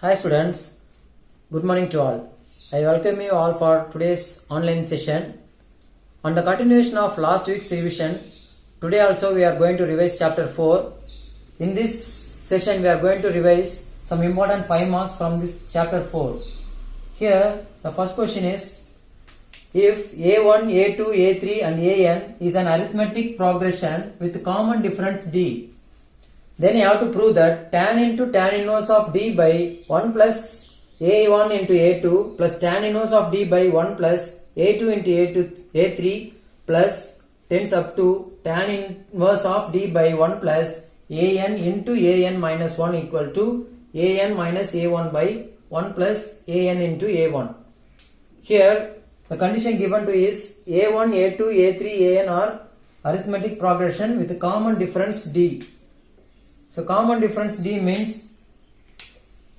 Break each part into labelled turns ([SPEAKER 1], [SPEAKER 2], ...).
[SPEAKER 1] Hi students, good morning to all. I welcome you all for today's online session. On the continuation of last week's revision, today also we are going to revise chapter 4. In this session we are going to revise some important 5 marks from this chapter 4. Here the first question is, if A1, A2, A3 and AN is an arithmetic progression with common difference D, then you have to prove that tan into tan inverse of D by 1 plus A1 into A2 plus tan inverse of D by 1 plus A2 into A3 plus tends up to tan inverse of D by 1 plus AN into AN minus 1 equal to AN minus A1 by 1 plus AN into A1. Here the condition given to is A1, A2, A3, AN are arithmetic progression with common difference D. So common difference D means,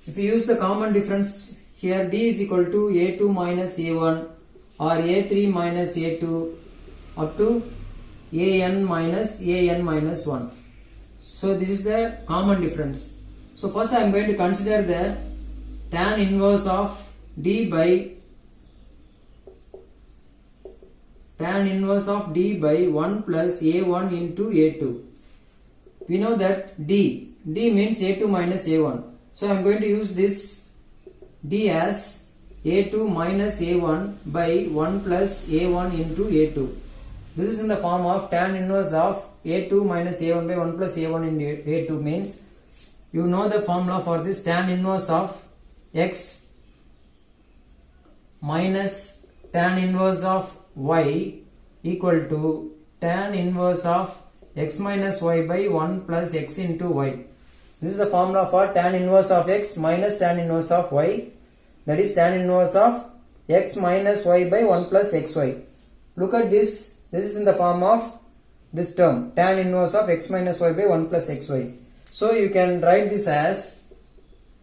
[SPEAKER 1] if you use the common difference here, D is equal to A2 minus A1 or A3 minus A2 up to AN minus 1. So this is the common difference. So first I am going to consider the tan inverse of D by 1 plus A1 into A2. We know that D means A2 minus A1. So I am going to use this D as A2 minus A1 by 1 plus A1 into A2. This is in the form of tan inverse of A2 minus A1 by 1 plus A1 into A2 means, you know the formula for this, tan inverse of X minus tan inverse of Y equal to tan inverse of X minus Y by 1 plus X into Y. This is the formula for tan inverse of X minus tan inverse of Y, that is tan inverse of X minus Y by 1 plus XY. Look at this, this is in the form of this term, tan inverse of X minus Y by 1 plus XY. So you can write this as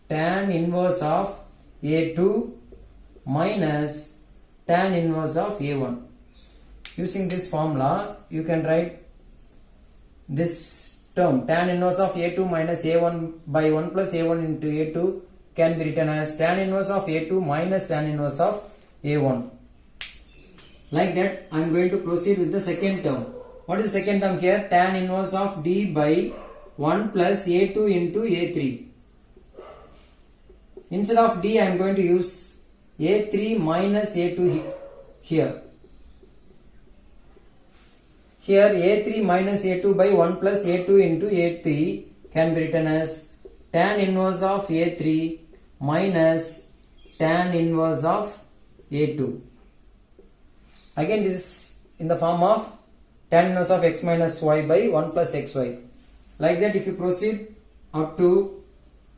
[SPEAKER 1] tan inverse of A2 minus tan inverse of A1. Using this formula you can write this term, tan inverse of A2 minus A1 by 1 plus A1 into A2 can be written as tan inverse of A2 minus tan inverse of A1. Like that I am going to proceed with the second term. What is the second term here? Tan inverse of D by 1 plus A2 into A3. Instead of D I am going to use A3 minus A2 here. Here A3 minus A2 by 1 plus A2 into A3 can be written as tan inverse of A3 minus tan inverse of A2. Again this is in the form of tan inverse of X minus Y by 1 plus XY. Like that if you proceed up to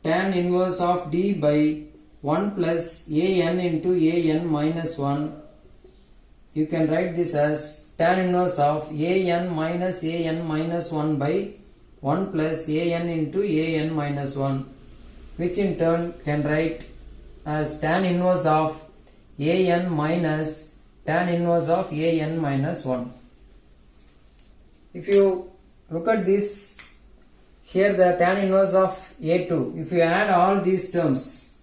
[SPEAKER 1] tan inverse of D by 1 plus AN into AN minus 1, you can write this as tan inverse of AN minus 1 by 1 plus AN into AN minus 1, which in turn can write as tan inverse of AN minus tan inverse of AN minus 1. If you look at this, here the tan inverse of A2, if you add all these terms,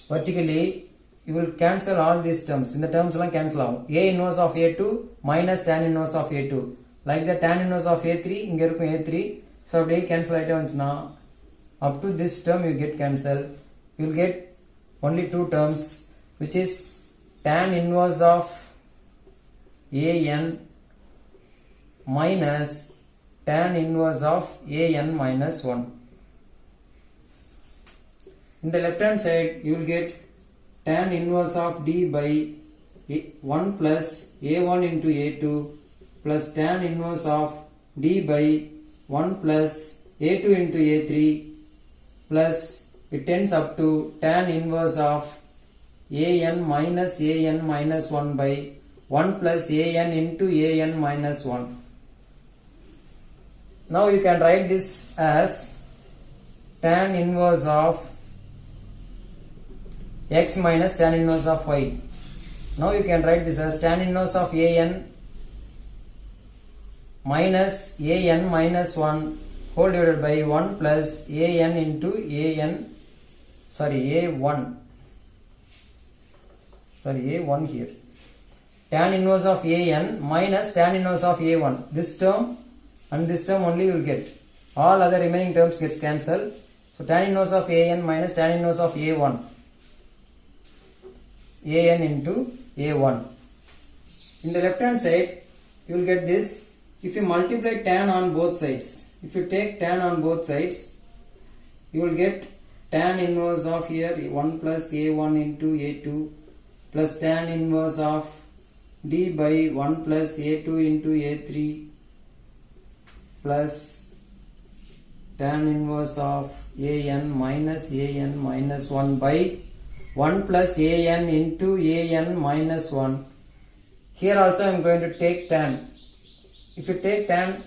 [SPEAKER 1] vertically, you will cancel all these terms. In the terms will cancel out. A inverse of A2 minus tan inverse of A2. Like the tan inverse of A3, inge irukum A3. So they cancel items now. Up to this term you get cancelled. You will get only two terms, which is tan inverse of AN minus tan inverse of AN minus 1. In the left hand side you will get tan inverse of D by 1 plus A1 into A2 plus tan inverse of D by 1 plus A2 into A3 plus it tends up to tan inverse of AN minus 1 by 1 plus AN into AN minus 1. Now you can write this as tan inverse of X minus tan inverse of Y. Now you can write this as tan inverse of AN minus an minus 1 whole divided by 1 plus an into a1 here. Tan inverse of an minus tan inverse of a1. This term and this term only you will get. All other remaining terms gets cancelled. So tan inverse of an minus tan inverse of a1. An into a1. In the left hand side, you will get this. If you multiply tan on both sides, if you take tan on both sides, you will get tan inverse of here 1 plus a1 into a2 plus tan inverse of d by 1 plus a2 into a3 plus tan inverse of an minus 1 by 1 plus an into an minus 1. Here also I am going to take tan. If you take tan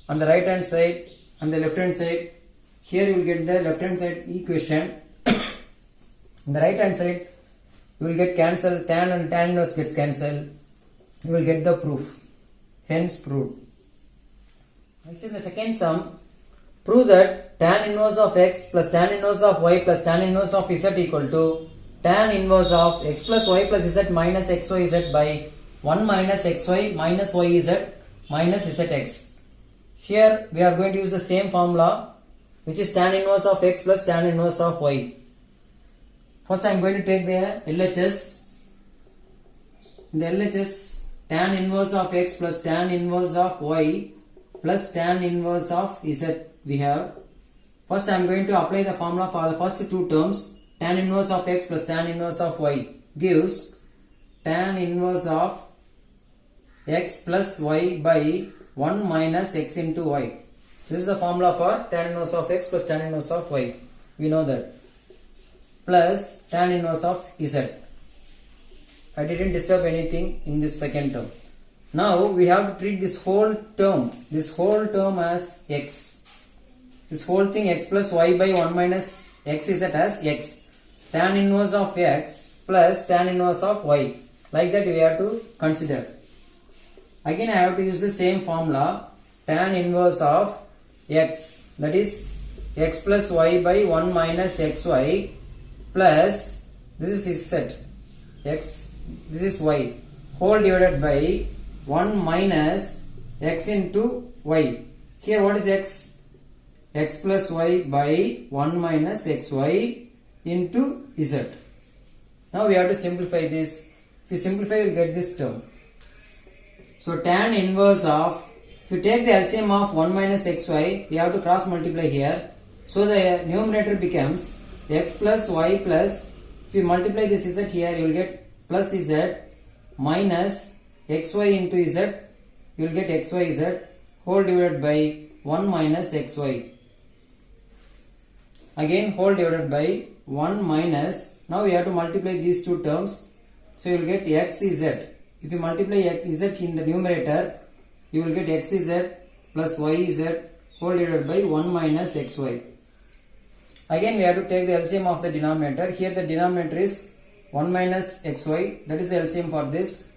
[SPEAKER 1] on the right hand side and the left hand side, here you will get the left hand side equation. On the right hand side, you will get cancelled, tan and tan inverse gets cancelled. You will get the proof. Hence proved. Next in the second sum, prove that tan inverse of x plus tan inverse of y plus tan inverse of z equal to tan inverse of x plus y plus z minus xyz by 1 minus xy minus yz minus zx. Here we are going to use the same formula, which is tan inverse of x plus tan inverse of y. First I am going to take the LHS. In the LHS, tan inverse of x plus tan inverse of y plus tan inverse of z we have. First I am going to apply the formula for the first two terms. Tan inverse of x plus tan inverse of y gives tan inverse of x plus y by 1 minus x into y. This is the formula for tan inverse of x plus tan inverse of y. We know that. Plus tan inverse of z. I didn't disturb anything in this second term. Now we have to treat this whole term as x. This whole thing x plus y by 1 minus xz as x. Tan inverse of x plus tan inverse of y. Like that we have to consider. Again I have to use the same formula. Tan inverse of x, that is x plus y by 1 minus xy plus, this is z, x, this is y, whole divided by 1 minus x into y. Here what is x? X plus y by 1 minus xy into z. Now we have to simplify this. If you simplify, you will get this term. So tan inverse of, if you take the LCM of 1 minus xy, you have to cross multiply here. So the numerator becomes x plus y plus, if you multiply this z here, you will get plus z minus xy into z, you will get xyz whole divided by 1 minus xy. Again whole divided by 1 minus, now we have to multiply these two terms. So you will get xz. If you multiply z in the numerator, you will get xz plus yz whole divided by 1 minus xy. Again we have to take the LCM of the denominator. Here the denominator is 1 minus xy, that is the LCM for this.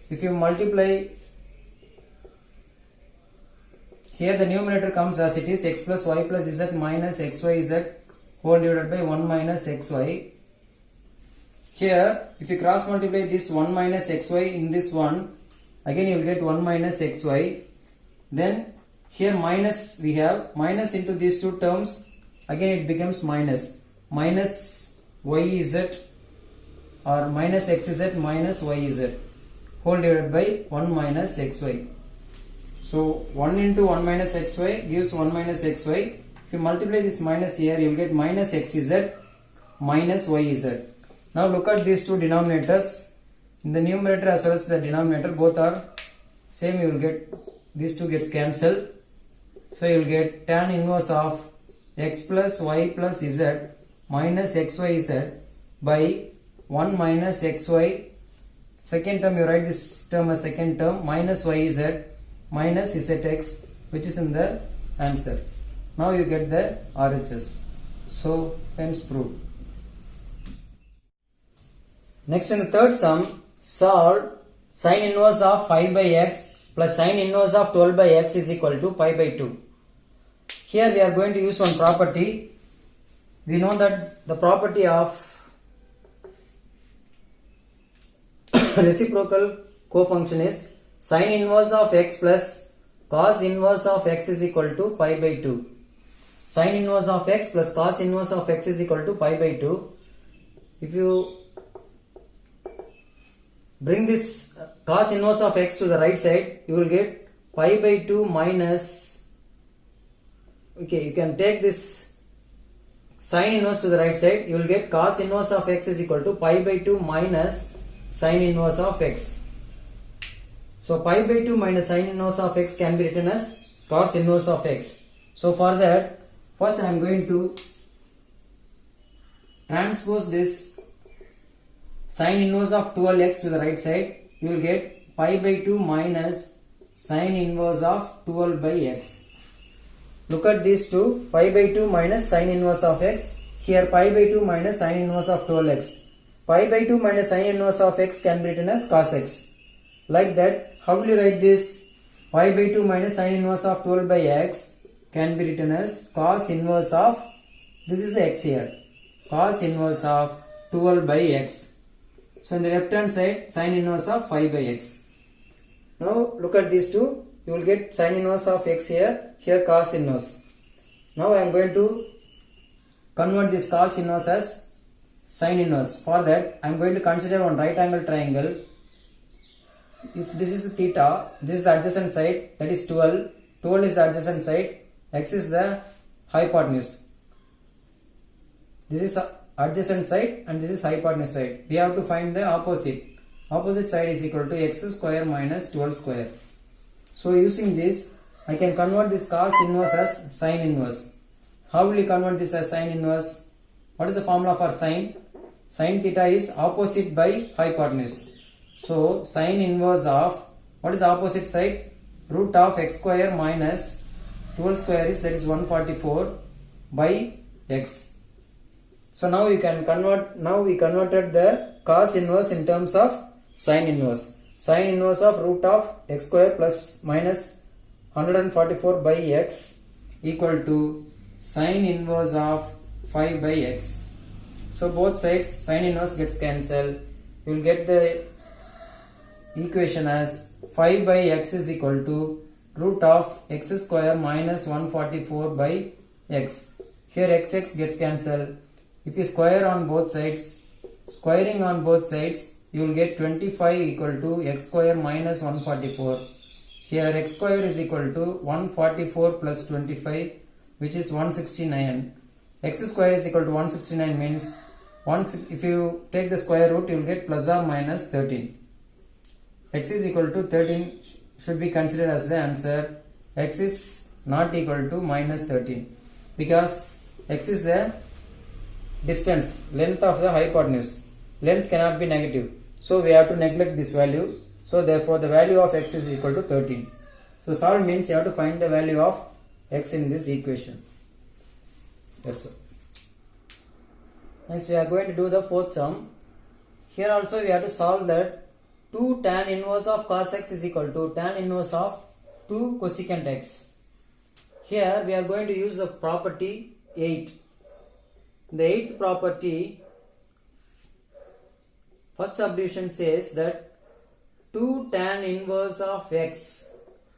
[SPEAKER 1] If you multiply, here the numerator comes as it is x plus y plus z minus xyz whole divided by 1 minus xy. Here if you cross multiply this 1 minus xy in this one, again you will get 1 minus xy. Then here minus, we have minus into these two terms, again it becomes minus yz or minus xz minus yz whole divided by 1 minus xy. So 1 into 1 minus xy gives 1 minus xy. If you multiply this minus here, you will get minus xz minus yz. Now look at these two denominators. In the numerator as well as the denominator, both are same. You will get, these two gets cancelled. So you will get tan inverse of x plus y plus z minus xyz by 1 minus xy. Second term, you write this term as second term, minus yz minus zx, which is in the answer. Now you get the RHS. So hence proved. Next in the third sum, solve sin inverse of 5 by x plus sin inverse of 12 by x is equal to pi by 2. Here we are going to use one property. We know that the property of reciprocal cofunction is sin inverse of x plus cos inverse of x is equal to pi by 2. Sin inverse of x plus cos inverse of x is equal to pi by 2. If you bring this cos inverse of x to the right side, you will get pi by 2 minus, okay, you can take this sin inverse to the right side, you will get cos inverse of x is equal to pi by 2 minus sin inverse of x. So pi by 2 minus sin inverse of x can be written as cos inverse of x. So for that, first I am going to transpose this sin inverse of 12x to the right side. You will get pi by 2 minus sin inverse of 12 by x. Look at these two, pi by 2 minus sin inverse of x. Here pi by 2 minus sin inverse of 12x. Pi by 2 minus sin inverse of x can be written as cos x. Like that, how will you write this? Pi by 2 minus sin inverse of 12 by x can be written as cos inverse of, this is the x here, cos inverse of 12 by x. So on the left hand side, sin inverse of 5 by x. Now look at these two, you will get sin inverse of x here, here cos inverse. Now I am going to convert this cos inverse as sin inverse. For that, I am going to consider one right angle triangle. If this is the theta, this is the adjacent side, that is 12. 12 is the adjacent side, x is the hypotenuse. This is adjacent side and this is hypotenuse side. We have to find the opposite. Opposite side is equal to x square minus 12 square. So using this, I can convert this cos inverse as sin inverse. How will you convert this as sin inverse? What is the formula for sin? Sin theta is opposite by hypotenuse. So sin inverse of, what is the opposite side? Root of x square minus 12 square is, that is 144 by x. So now you can convert, now we converted the cos inverse in terms of sin inverse. Sin inverse of root of x square plus minus 144 by x equal to sin inverse of 5 by x. So both sides sin inverse gets cancelled. You will get the equation as 5 by x is equal to root of x square minus 144 by x. Here x gets cancelled. If you square on both sides, squaring on both sides, you will get 25 equal to x square minus 144. Here x square is equal to 144 plus 25, which is 169. X square is equal to 169 means, if you take the square root, you will get plus or minus 13. X is equal to 13 should be considered as the answer. X is not equal to minus 13 because x is the distance, length of the hypotenuse. Length cannot be negative. So we have to neglect this value. So therefore the value of x is equal to 13. So solve means you have to find the value of x in this equation. That's all. Next we are going to do the fourth sum. Here also we have to solve that 2 tan inverse of cos x is equal to tan inverse of 2 cosecant x. Here we are going to use the property 8. The 8th property, first subdivision says that 2 tan inverse of x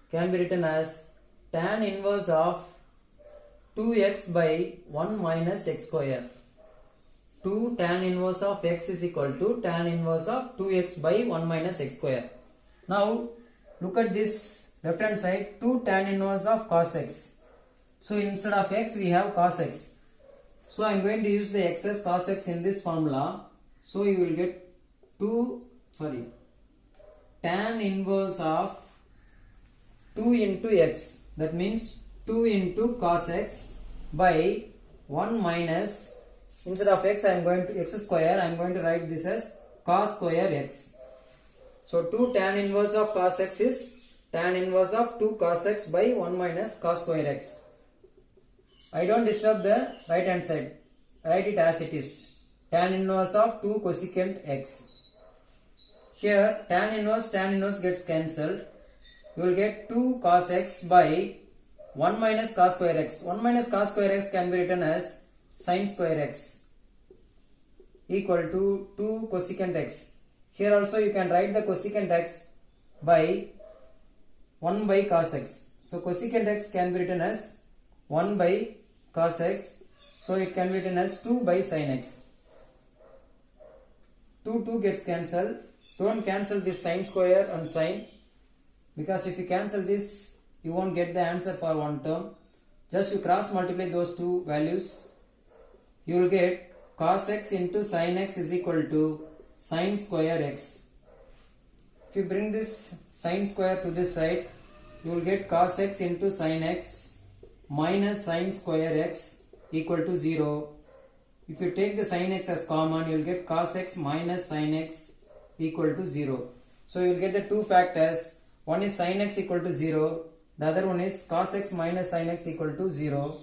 [SPEAKER 1] can be written as tan inverse of 2x by 1 minus x square. 2 tan inverse of x is equal to tan inverse of 2x by 1 minus x square. Now look at this left hand side, 2 tan inverse of cos x. So instead of x we have cos x. So I am going to use the x as cos x in this formula. So you will get tan inverse of 2 into x. That means 2 into cos x by 1 minus, instead of x I am going to x square, I am going to write this as cos square x. So 2 tan inverse of cos x is tan inverse of 2 cos x by 1 minus cos square x. I don't disturb the right hand side. Write it as it is. Tan inverse of 2 cosecant x. Here tan inverse gets cancelled. You will get 2 cos x by 1 minus cos square x. 1 minus cos square x can be written as sin square x equal to 2 cosecant x. Here also you can write the cosecant x by 1 by cos x. So cosecant x can be written as 1 by cos x. So it can be written as 2 by sin x. 2 gets cancelled. Don't cancel this sin square and sin, because if you cancel this you won't get the answer for one term. Just you cross multiply those two values, you will get cos x into sin x is equal to sin square x. If you bring this sin square to this side, you will get cos x into sin x minus sin square x equal to 0. If you take the sin x as common, you will get cos x minus sin x equal to 0. So you will get the two factors. One is sin x equal to 0. The other one is cos x minus sin x equal to 0.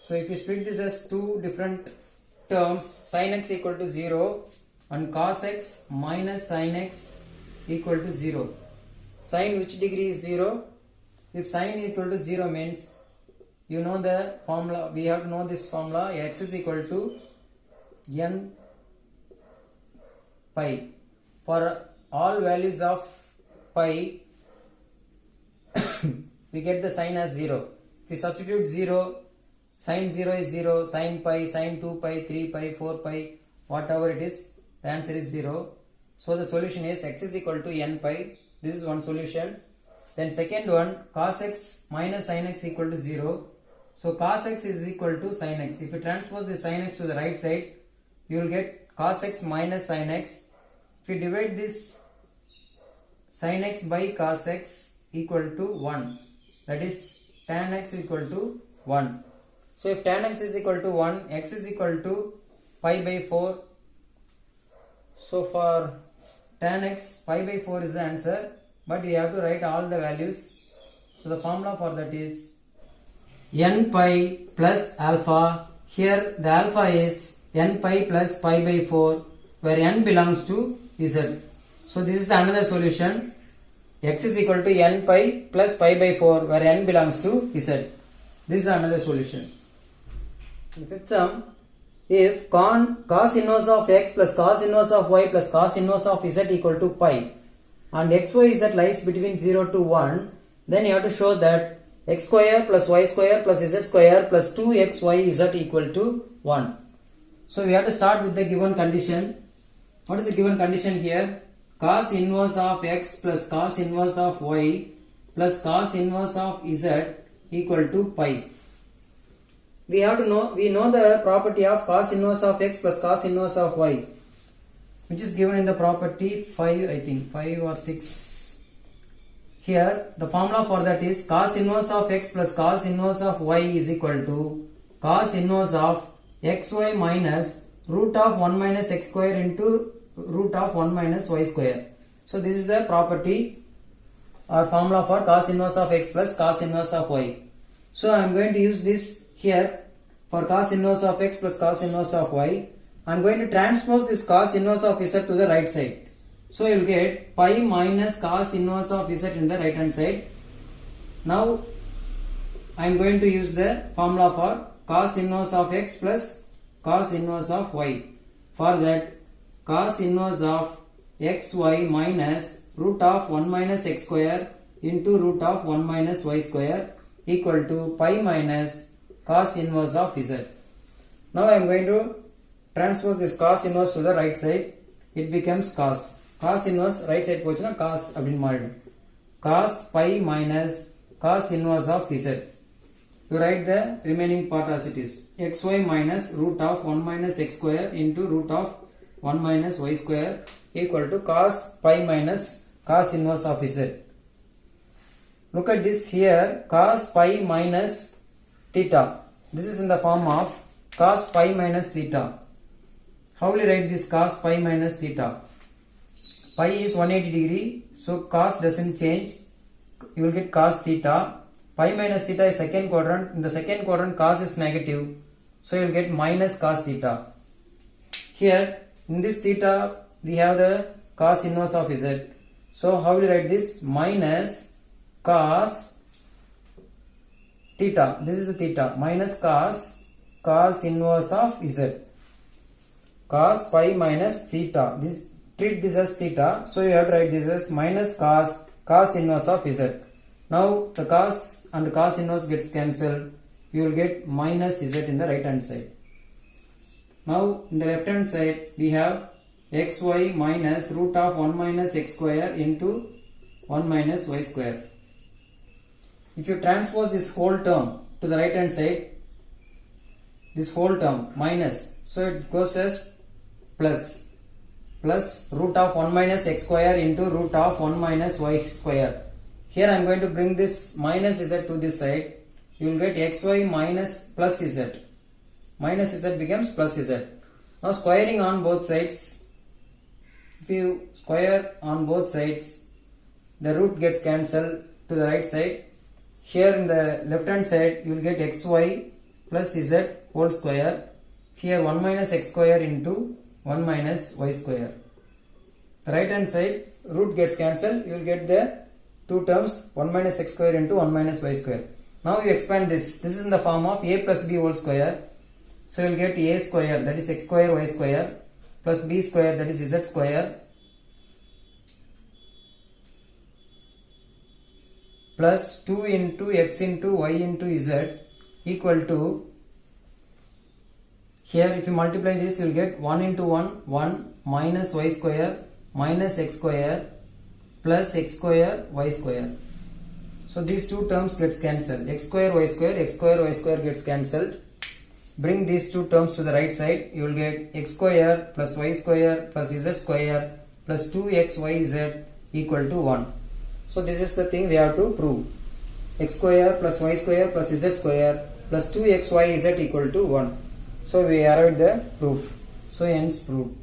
[SPEAKER 1] So if you split this as two different terms, sin x equal to 0 and cos x minus sin x equal to 0. Sin which degree is 0? If sin equal to 0 means, you know the formula, we have to know this formula, x is equal to n pi. For all values of pi, we get the sign as 0. If we substitute 0, sin 0 is 0, sin pi, sin 2 pi, 3 pi, 4 pi, whatever it is, the answer is 0. So the solution is x is equal to n pi. This is one solution. Then second one, cos x minus sin x equal to 0. So cos x is equal to sin x. If you transpose the sin x to the right side, you will get cos x minus sin x. If you divide this sin x by cos x equal to 1, that is tan x equal to 1. So if tan x is equal to 1, x is equal to pi by 4. So for tan x, pi by 4 is the answer, but we have to write all the values. So the formula for that is n pi plus alpha. Here the alpha is n pi plus pi by 4, where n belongs to z. So this is another solution. X is equal to n pi plus pi by 4, where n belongs to z. This is another solution. In fifth sum, if cos inverse of x plus cos inverse of y plus cos inverse of z equal to pi, and xyz lies between 0 to 1, then you have to show that x square plus y square plus z square plus 2xyz equal to 1. So we have to start with the given condition. What is the given condition here? Cos inverse of x plus cos inverse of y plus cos inverse of z equal to pi. We know the property of cos inverse of x plus cos inverse of y, which is given in the property 5, I think 5 or 6. Here the formula for that is cos inverse of x plus cos inverse of y is equal to cos inverse of xy minus root of 1 minus x square into root of 1 minus y square. So this is the property or formula for cos inverse of x plus cos inverse of y. So I am going to use this here for cos inverse of x plus cos inverse of y. I am going to transpose this cos inverse of z to the right side. So you will get pi minus cos inverse of z in the right hand side. Now I am going to use the formula for cos inverse of x plus cos inverse of y. For that, cos inverse of xy minus root of 1 minus x square into root of 1 minus y square equal to pi minus cos inverse of z. Now I am going to transpose this cos inverse to the right side. It becomes cos. Cos inverse right side pochuna cos அப்படினு மாறிடும். Cos pi minus cos inverse of z. You write the remaining part as it is. Xy minus root of 1 minus x square into root of 1 minus y square equal to cos pi minus cos inverse of z. Look at this here, cos pi minus theta. This is in the form of cos pi minus theta. How will you write this cos pi minus theta? Pi is 180 degree, so cos doesn't change. You will get cos theta. Pi minus theta is second quadrant. In the second quadrant, cos is negative, so you will get minus cos theta. Here, in this theta, we have the cos inverse of z. So how will you write this? Minus cos theta, this is the theta, minus cos inverse of z. Cos pi minus theta. Treat this as theta. So you have to write this as minus cos inverse of z. Now the cos and cos inverse gets cancelled. You will get minus z in the right hand side. Now in the left hand side we have xy minus root of 1 minus x square into 1 minus y square. If you transpose this whole term to the right hand side, this whole term minus, so it goes as plus root of 1 minus x square into root of 1 minus y square. Here I am going to bring this minus z to this side. You will get xy minus plus z. Minus z becomes plus z. Now squaring on both sides. If you square on both sides, the root gets cancelled to the right side. Here in the left hand side, you will get xy plus z whole square. Here 1 minus x square into 1 minus y square. The right hand side, root gets cancelled. You will get the two terms 1 minus x square into 1 minus y square. Now you expand this. This is in the form of a plus b whole square. So you will get a square, that is x square y square, plus b square, that is z square, plus 2 into x into y into z equal to, here if you multiply this you will get 1 into 1 minus y square minus x square plus x square y square. So these two terms gets cancelled. X square y square gets cancelled. Bring these two terms to the right side. You will get x square plus y square plus z square plus 2xyz equal to 1. So this is the thing we have to prove. X square plus y square plus z square plus 2xyz equal to 1. So we arrived the proof. So hence proved.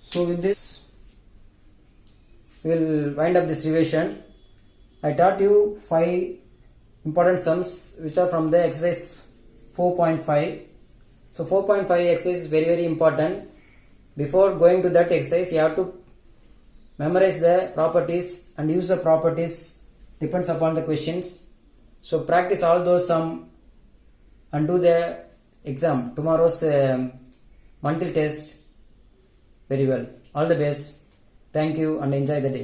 [SPEAKER 1] So with this we will wind up this revision. I taught you 5 important sums which are from the exercise 4.5. So 4.5 exercise is very important. Before going to that exercise, you have to memorize the properties and use the properties, depends upon the questions. So practice all those sum and do the exam, tomorrow's monthly test very well. All the best. Thank you and enjoy the day.